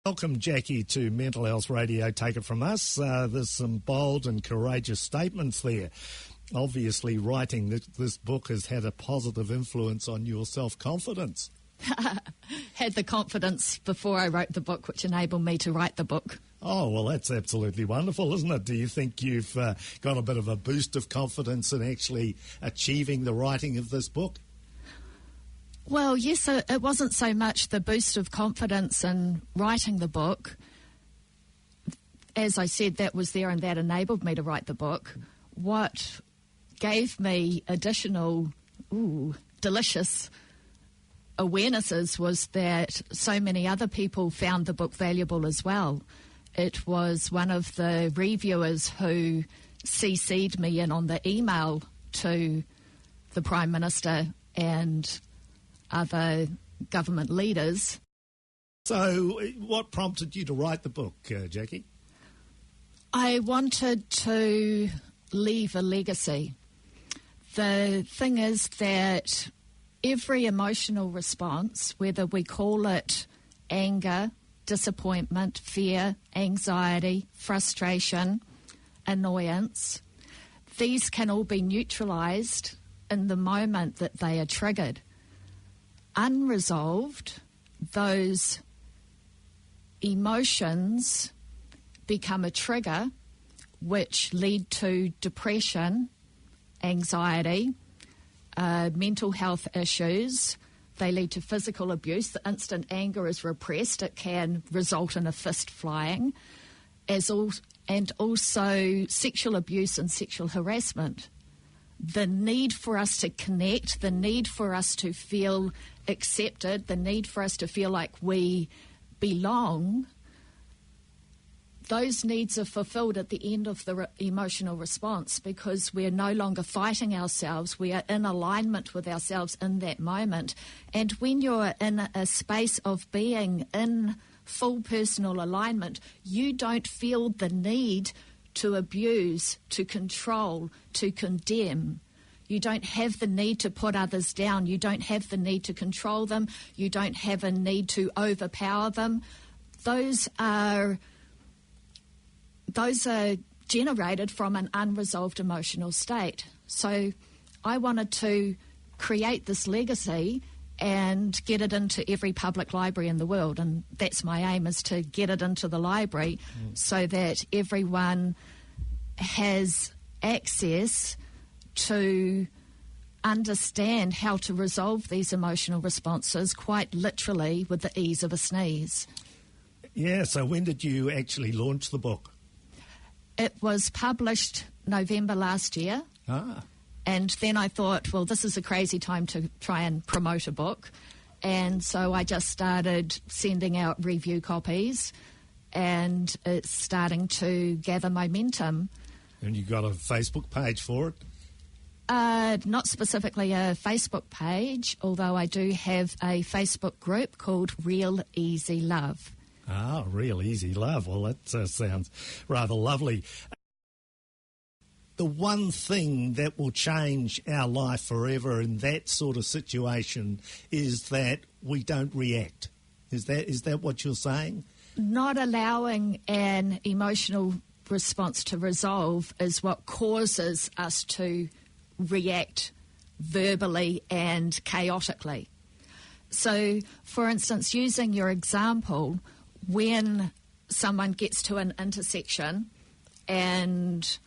Welcome, Jackie, to Mental Health Radio. Take it from us. There's some bold and courageous statements there. Obviously, writing this book has had a positive influence on your self-confidence. Had the confidence before I wrote the book, which enabled me to write the book. Oh, well, that's absolutely wonderful, isn't it? Do you think you've got a bit of a boost of confidence in actually achieving the writing of this book? Well, yes, it wasn't so much the boost of confidence in writing the book. As I said, that was there and that enabled me to write the book. What gave me additional, delicious awarenesses was that so many other people found the book valuable as well. It was one of the reviewers who CC'd me in on the email to the Prime Minister and other government leaders. So what prompted you to write the book, Jackie? I wanted to leave a legacy. The thing is that every emotional response, whether we call it anger, disappointment, fear, anxiety, frustration, annoyance, these can all be neutralised in the moment that they are triggered. Unresolved, those emotions become a trigger which lead to depression, anxiety, mental health issues. They lead to physical abuse. The instant anger is repressed, it can result in a fist flying, and also sexual abuse and sexual harassment. The need for us to connect, the need for us to feel accepted, the need for us to feel like we belong, those needs are fulfilled at the end of the emotional response because we're no longer fighting ourselves. We are in alignment with ourselves in that moment. And when you're in a space of being in full personal alignment, you don't feel the need to abuse, to control, to condemn. You don't have the need to put others down. You don't have the need to control them. You don't have a need to overpower them. Those are generated from an unresolved emotional state. So I wanted to create this legacy and get it into every public library in the world. And that's my aim, is to get it into the library so that everyone has access to understand how to resolve these emotional responses quite literally with the ease of a sneeze. Yeah, so when did you actually launch the book? It was published November last year. And then I thought, well, this is a crazy time to try and promote a book. And so I just started sending out review copies, and it's starting to gather momentum. And you got a Facebook page for it? Not specifically a Facebook page, although I do have a Facebook group called Real Easy Love. Ah, Real Easy Love. Well, that sounds rather lovely. The one thing that will change our life forever in that sort of situation is that we don't react. Is that what you're saying? Not allowing an emotional response to resolve is what causes us to react verbally and chaotically. So, for instance, using your example, when someone gets to an intersection and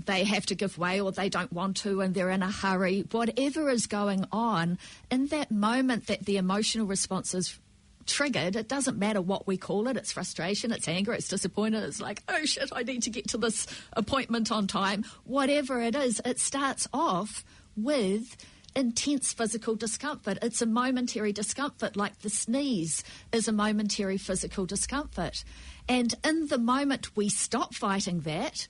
they have to give way or they don't want to and they're in a hurry, whatever is going on, in that moment that the emotional response is triggered, it doesn't matter what we call it. It's frustration, it's anger, it's disappointment, it's like, oh shit, I need to get to this appointment on time. Whatever it is, it starts off with intense physical discomfort. It's a momentary discomfort, like the sneeze is a momentary physical discomfort. And in the moment we stop fighting that,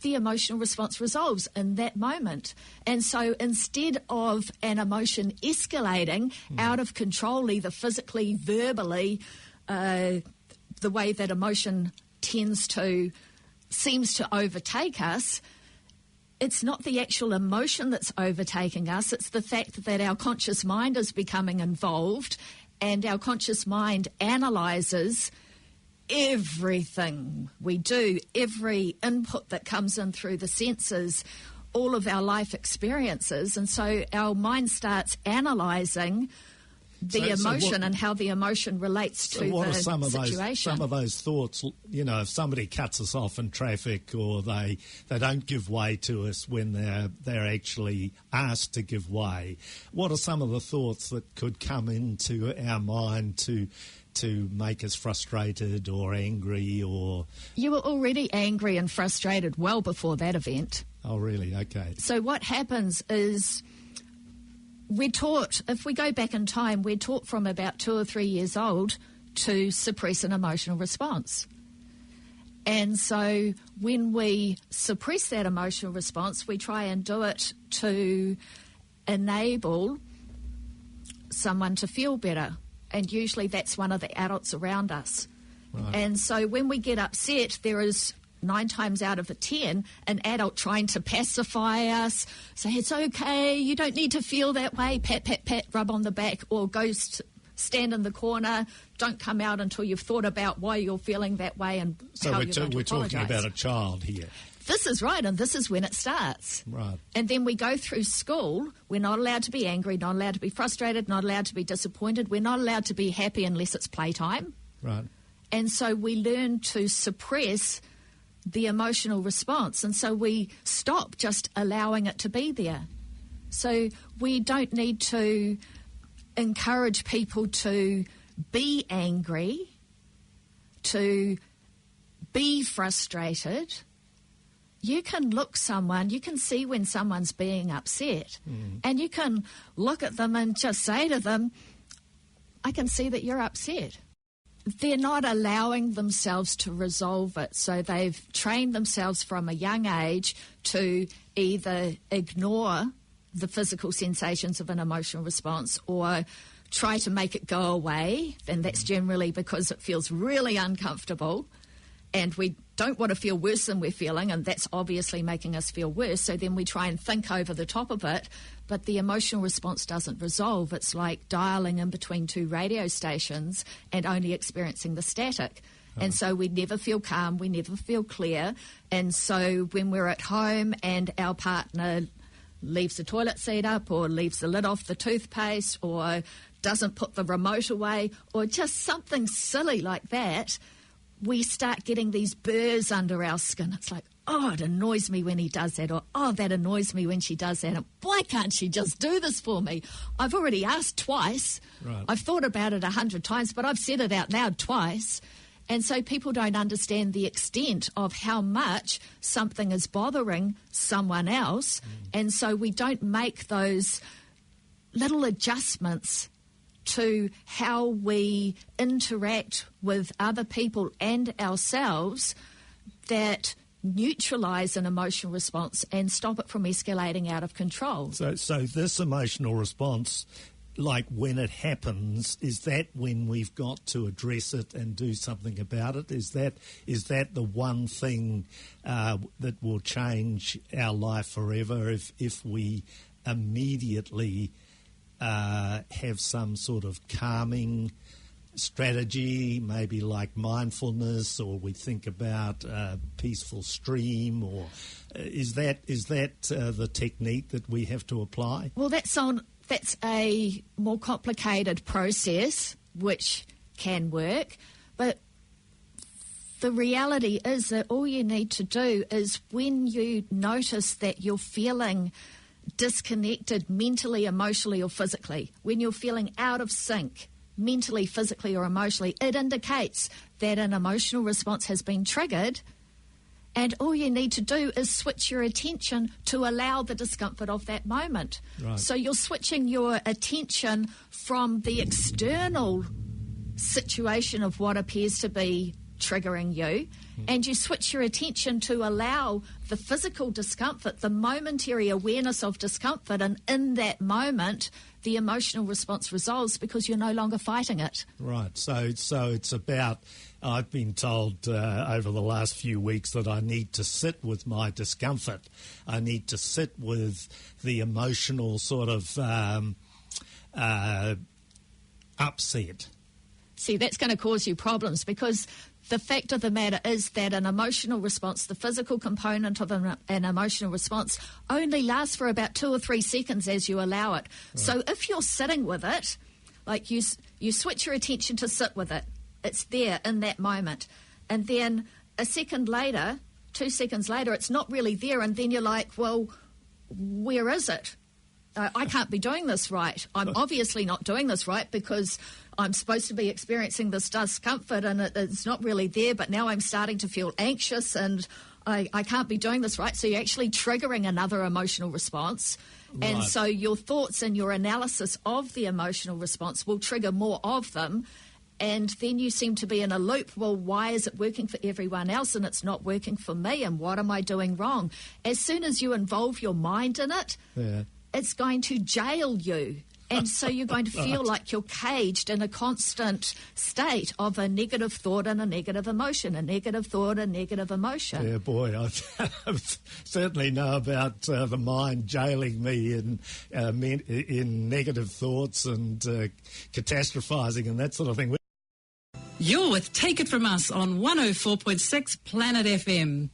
the emotional response resolves in that moment. And so instead of an emotion escalating out of control, either physically, verbally, the way that emotion seems to overtake us, it's not the actual emotion that's overtaking us. It's the fact that our conscious mind is becoming involved, and our conscious mind analyses everything we do, every input that comes in through the senses, all of our life experiences. And so our mind starts analysing the emotion and how the emotion relates to the situation. Some of those thoughts, if somebody cuts us off in traffic, or they don't give way to us when they're actually asked to give way, what are some of the thoughts that could come into our mind to make us frustrated or angry? Or you were already angry and frustrated well before that event. Oh, really? Okay. So what happens is, we're taught, if we go back in time, we're taught from about 2 or 3 years old to suppress an emotional response. And so when we suppress that emotional response, we try and do it to enable someone to feel better. And usually that's one of the adults around us. Right. And so when we get upset, there is 9 times out of 10, an adult trying to pacify us, say, it's okay, you don't need to feel that way, pat, pat, pat, rub on the back, or stand in the corner, don't come out until you've thought about why you're feeling that way and how you're going to we're apologise. talking about a child here. This is right, and this is when it starts. Right. And then we go through school, we're not allowed to be angry, not allowed to be frustrated, not allowed to be disappointed, we're not allowed to be happy unless it's playtime. Right. And so we learn to suppress the emotional response, and so we stop just allowing it to be there. So we don't need to encourage people to be angry, to be frustrated. You can you can see when someone's being upset, and you can look at them and just say to them, I can see that you're upset. They're not allowing themselves to resolve it. So they've trained themselves from a young age to either ignore the physical sensations of an emotional response or try to make it go away. And that's generally because it feels really uncomfortable and we don't want to feel worse than we're feeling, and that's obviously making us feel worse. So then we try and think over the top of it, but the emotional response doesn't resolve. It's like dialing in between 2 radio stations and only experiencing the static. And so we never feel calm, we never feel clear. And so when we're at home and our partner leaves the toilet seat up or leaves the lid off the toothpaste or doesn't put the remote away or just something silly like that, we start getting these burrs under our skin. It's like, oh, it annoys me when he does that, or oh, that annoys me when she does that, and why can't she just do this for me? I've already asked twice. Right. I've thought about it 100 times, but I've said it out loud twice. And so people don't understand the extent of how much something is bothering someone else. And so we don't make those little adjustments to how we interact with other people and ourselves that neutralise an emotional response and stop it from escalating out of control. So this emotional response, like when it happens, is that when we've got to address it and do something about it? Is that the one thing that will change our life forever if we immediately have some sort of calming strategy, maybe like mindfulness, or we think about a peaceful stream, or is that the technique that we have to apply? Well, that's a more complicated process which can work, but the reality is that all you need to do is when you notice that you're feeling disconnected mentally, emotionally or physically, when you're feeling out of sync mentally, physically or emotionally, it indicates that an emotional response has been triggered, and all you need to do is switch your attention to allow the discomfort of that moment. Right. So you're switching your attention from the external situation of what appears to be triggering you, and you switch your attention to allow the physical discomfort, the momentary awareness of discomfort, and in that moment the emotional response resolves because you're no longer fighting it. Right, so it's about, I've been told over the last few weeks that I need to sit with my discomfort. I need to sit with the emotional sort of upset. See, that's going to cause you problems, because the fact of the matter is that an emotional response, the physical component of an emotional response, only lasts for about 2 or 3 seconds as you allow it. Right. So if you're sitting with it, like you switch your attention to sit with it, it's there in that moment. And then a second later, 2 seconds later, it's not really there. And then you're like, well, where is it? I can't be doing this right. I'm obviously not doing this right, because I'm supposed to be experiencing this discomfort and it's not really there, but now I'm starting to feel anxious and I can't be doing this right. So you're actually triggering another emotional response. Right. And so your thoughts and your analysis of the emotional response will trigger more of them. And then you seem to be in a loop. Well, why is it working for everyone else and it's not working for me? And what am I doing wrong? As soon as you involve your mind in it, it's going to jail you. And so you're going to feel like you're caged in a constant state of a negative thought and a negative emotion, a negative thought and negative emotion. Yeah, boy, I certainly know about the mind jailing me in negative thoughts and catastrophizing and that sort of thing. You're with Take It From Us on 104.6 Planet FM.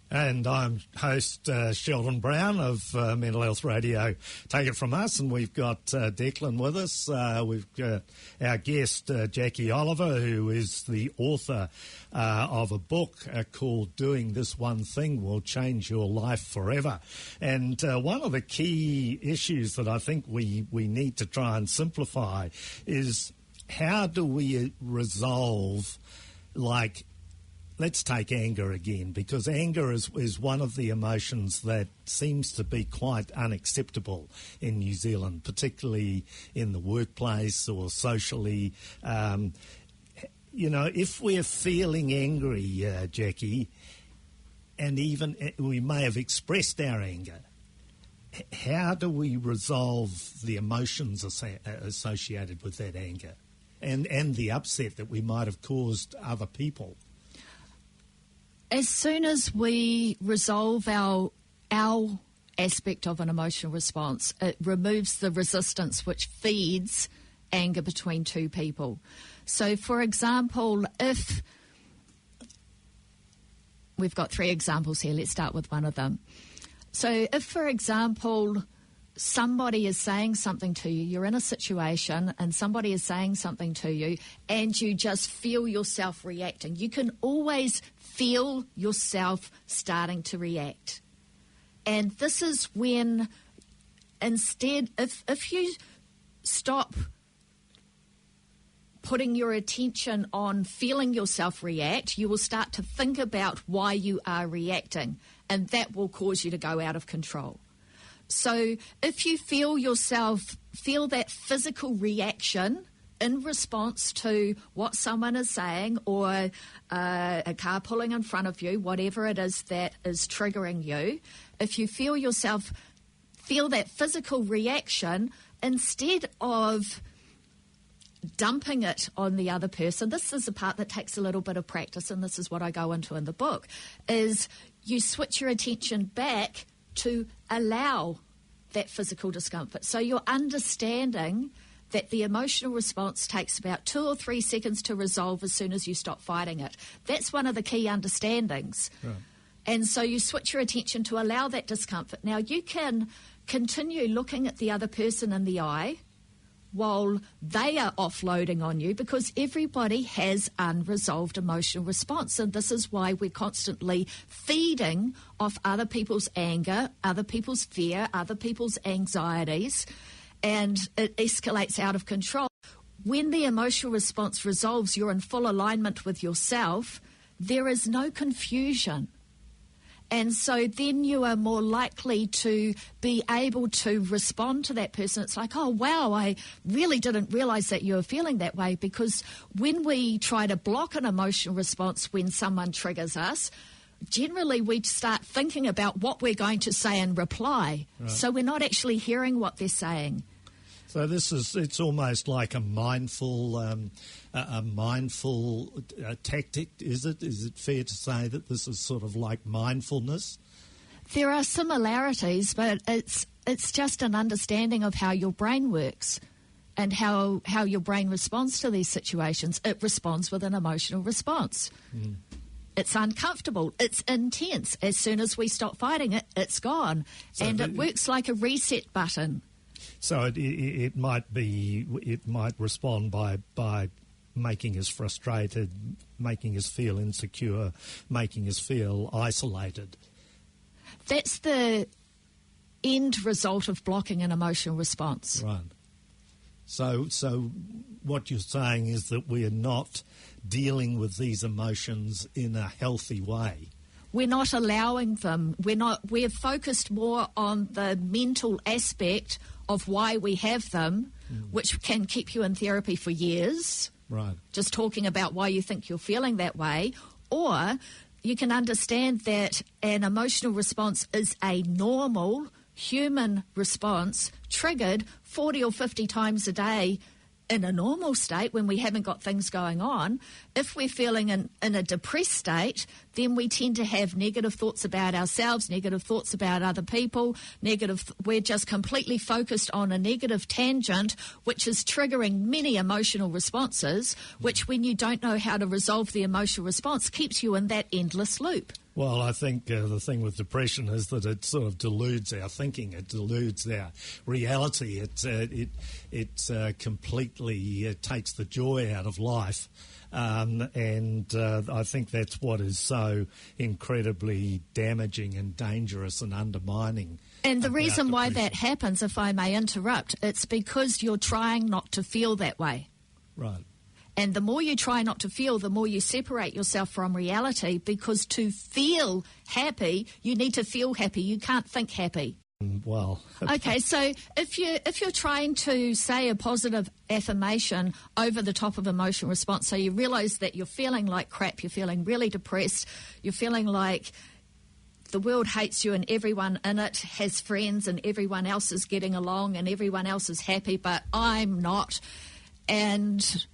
And I'm host Sheldon Brown of Mental Health Radio. Take It From Us, and we've got Declan with us. We've got our guest, Jackie Oliver, who is the author of a book called Doing This One Thing Will Change Your Life Forever. And one of the key issues that I think we need to try and simplify is, how do we resolve, like, let's take anger again, because anger is one of the emotions that seems to be quite unacceptable in New Zealand, particularly in the workplace or socially. If we're feeling angry, Jackie, and even we may have expressed our anger, how do we resolve the emotions associated with that anger and the upset that we might have caused other people? As soon as we resolve our aspect of an emotional response, it removes the resistance which feeds anger between two people. So, for example, if we've got 3 examples here, let's start with one of them. So if, for example, somebody is saying something to you, you're in a situation and somebody is saying something to you and you just feel yourself reacting. You can always feel yourself starting to react. And this is when, instead, if you stop putting your attention on feeling yourself react, you will start to think about why you are reacting, and that will cause you to go out of control. So if you feel that physical reaction in response to what someone is saying, or a car pulling in front of you, whatever it is that is triggering you, if you feel that physical reaction, instead of dumping it on the other person, this is the part that takes a little bit of practice, and this is what I go into in the book, is you switch your attention back to allow that physical discomfort. So you're understanding that the emotional response takes about 2 or 3 seconds to resolve as soon as you stop fighting it. That's one of the key understandings. Right. And so you switch your attention to allow that discomfort. Now, you can continue looking at the other person in the eye while they are offloading on you, because everybody has unresolved emotional response. And this is why we're constantly feeding off other people's anger, other people's fear, other people's anxieties, and it escalates out of control. When the emotional response resolves, you're in full alignment with yourself, there is no confusion. And so then you are more likely to be able to respond to that person. It's like, oh, wow, I really didn't realise that you were feeling that way. Because when we try to block an emotional response when someone triggers us, generally we start thinking about what we're going to say in reply. Right. So we're not actually hearing what they're saying. So it's almost like a mindful tactic, is it? Is it fair to say that this is sort of like mindfulness? There are similarities, but it's just an understanding of how your brain works. and how your brain responds to these situations. It responds with an emotional response. It's uncomfortable. It's intense. As soon as we stop fighting it, it's gone. So and it works like a reset button. So it might respond by making us frustrated, making us feel insecure, making us feel isolated. That's the end result of blocking an emotional response. Right. So what you're saying is that we are not dealing with these emotions in a healthy way. We're not allowing them. We're focused more on the mental aspect of why we have them, which can keep you in therapy for years. Right. Just talking about why you think you're feeling that way. Or you can understand that an emotional response is a normal human response triggered 40 or 50 times a day in a normal state when we haven't got things going on. If we're feeling in a depressed state, then we tend to have negative thoughts about ourselves, negative thoughts about other people, we're just completely focused on a negative tangent, which is triggering many emotional responses, which when you don't know how to resolve the emotional response keeps you in that endless loop. Well, I think the thing with depression is that it sort of deludes our thinking. It deludes our reality. It completely takes the joy out of life. And I think that's what is so incredibly damaging and dangerous and undermining. And the reason why that happens, if I may interrupt, it's because you're trying not to feel that way. Right. And the more you try not to feel, the more you separate yourself from reality, because to feel happy, you need to feel happy. You can't think happy. Well. Okay, so if you're trying to say a positive affirmation over the top of emotional response, so you realise that you're feeling like crap, you're feeling really depressed, you're feeling like the world hates you and everyone in it has friends and everyone else is getting along and everyone else is happy, but I'm not. And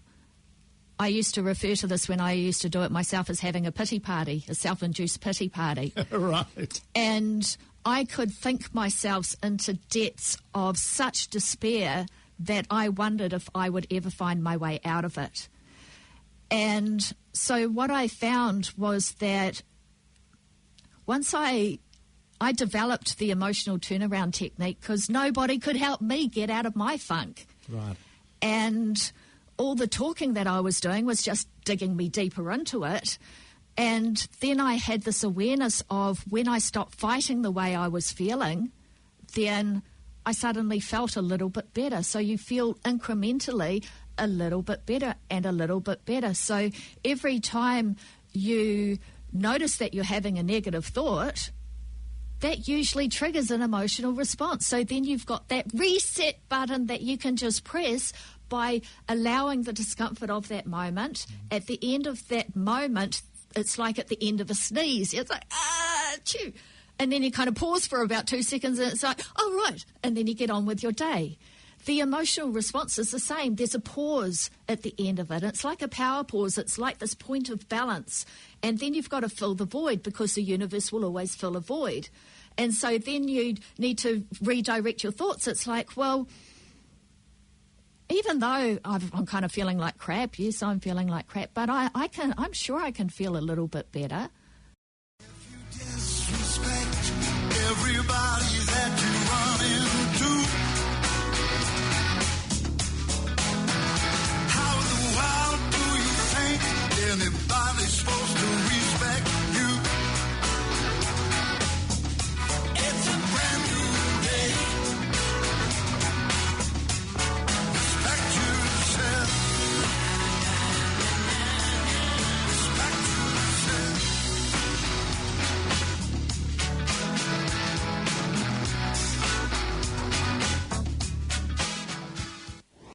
I used to refer to this when I used to do it myself as having a pity party, a self-induced pity party. Right. And I could think myself into depths of such despair that I wondered if I would ever find my way out of it. And so what I found was that once I developed the emotional turnaround technique, because nobody could help me get out of my funk. Right. And all the talking that I was doing was just digging me deeper into it. And then I had this awareness of when I stopped fighting the way I was feeling, then I suddenly felt a little bit better. So you feel incrementally a little bit better and a little bit better. So every time you notice that you're having a negative thought, that usually triggers an emotional response. So then you've got that reset button that you can just press by allowing the discomfort of that moment. At the end of that moment, it's like at the end of a sneeze. It's like, achoo. And then you kind of pause for about 2 seconds and it's like, oh, right. And then you get on with your day. The emotional response is the same. There's a pause at the end of it. It's like a power pause. It's like this point of balance. And then you've got to fill the void because the universe will always fill a void. And so then you need to redirect your thoughts. It's like, well, even though I'm kind of feeling like crap, yes, I'm feeling like crap, but I'm sure I can feel a little bit better. If you disrespect everybody that you run into, how in the world do you think anybody's supposed